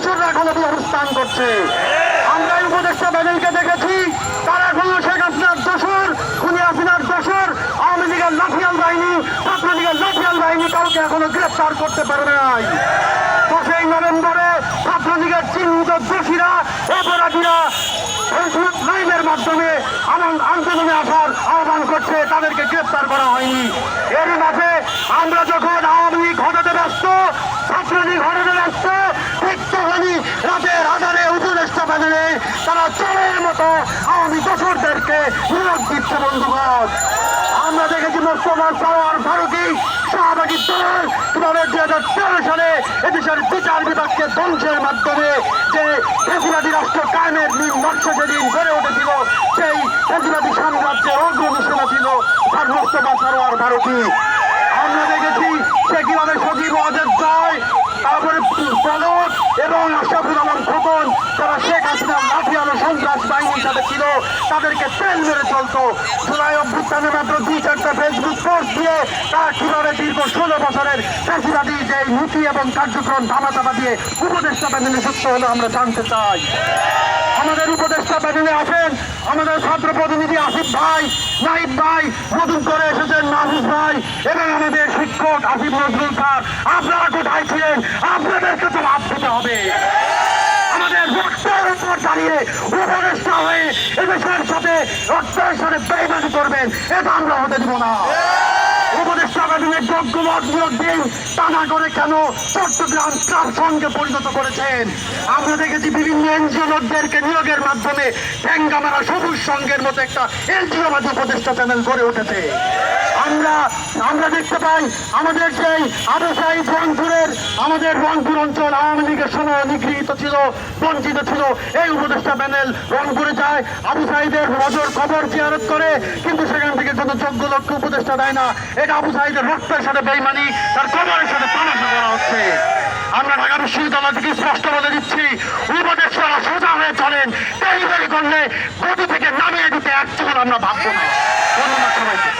দোসররা এখনো অবস্থান করছে। আমরা এই উপদেষ্টা প্যানেলকে দেখেছি, তারা এখনো শেখ হাসিনার দোসর, খুনি হাসিনার দোসর, আওয়ামী লীগের লাঠিয়াল বাহিনী, ছাত্রলীগের লাঠিয়াল বাহিনী কাউকে এখনো গ্রেফতার করতে পারে নাই। 5ই নভেম্বরে ছাত্রলীগের চিহ্নিত দোষীরা, অপরাধীরা ফেসবুক লাইভের মাধ্যমে আন্দোলনে আসার আহ্বান করছে, তাদেরকে গ্রেফতার করা হয়নি। এর মাঝে আমরা যখন আওয়ামী লীগ হটাতে ব্যস্ত, ছাত্রলীগ হটাতে ব্যস্ত, ঠিক তখনই রাতের আধারে উপদেষ্টা প্যানেলে তারা চোরের মতো আওয়ামী দোসরদেরকে নিয়োগ দিচ্ছে। বন্ধুগণ, আমরা দেখেছি মোস্তফা সরোয়ার ফারুকী শাহবাগী দল কিভাবে 2013 সালে এদেশের বিচার বিভাগকে ধ্বংসের মাধ্যমে যে ফেসিবাদী রাষ্ট্র কায়েমের নকশা যেদিন গড়ে উঠেছিল, সেই ফেসিবাদী সাম্রাজ্যের অগ্রসূচনা ছিল তার মোস্তফা সরোয়ার ফারুকী। আমরা দেখেছি সে কিভাবে সজীব ওয়াজেদ জয়, তারপরে পলক এবং আশরাফুল আলম খোকন, যারা শেখ হাসিনার লাঠিয়াল সন্ত্রাস বাহিনীর সাথে ছিল, তাদেরকে তেল মেরে চলতো। জুলাই অভ্যুত্থানে মাত্র 2-4টা ফেসবুক পোস্ট দিয়ে তারা কিভাবে দীর্ঘ 16 বছরের ফেসিবাদী যে নীতি এবং কার্যক্রম ধামাচাপা দিয়ে উপদেষ্টা প্যানেলে যুক্ত হলো, আমরা জানতে চাই। আমাদের উপদেষ্টা প্যানেলে আছেন আমাদের ছাত্র প্রতিনিধি আসিফ ভাই, নাহিদ ভাই, নতুন করে এসেছেন মাহফুজ ভাই এবং আমাদের শিক্ষক আসিফ নজরুল স্যার। আপনারা কোথায় ছিলেন? আপনাদেরকে জবাব দিতে হবে। আমাদের রক্তের উপর দাঁড়িয়ে উপদেষ্টা হয়ে এদেশের সাথে রক্তের সাথে বেইমানি করবেন, এটা আমরা হতে দিব না। উপদেষ্টা প্যানেলের যোগ্য মত নিয়োগ দিন, তা না করে কেন চট্টগ্রাম ক্লাব সংঘে পরিণত করেছেন? আমরা দেখেছি বিভিন্ন এনজিও লোকদেরকে নিয়োগের মাধ্যমে ঠ্যাঙ্গামারা সবুজ সংঘের মতো একটা এনজিওবাদী উপদেষ্টা প্যানেল গড়ে উঠেছে। আমরা দেখতে পাই আমাদের সেই আবু সাইদ রংপুরের, আমাদের রংপুর অঞ্চল আওয়ামী লীগের সময় নিগৃহীত ছিল, বঞ্চিত ছিল। এই উপদেষ্টা প্যানেল রংপুরে যায়, আবু সাইদের নজর খবর জিয়ারত করে, কিন্তু সেখান থেকে কোনো যোগ্য লোককে উপদেষ্টা দেয় না। এটা আবু সাইদের রক্তের সাথে বেইমানি, তার খবরের সাথে তামাশা করা হচ্ছে। আমরা ঢাকা বিশ্ববিদ্যালয় থেকে স্পষ্ট বলে দিচ্ছি, উপদেষ্টারা সোজা হয়ে চলেন, ডেলিভারি করলে গতি থেকে নামিয়ে দিতে একচুল আমরা ভাববো না। ধন্যবাদ সবাইকে।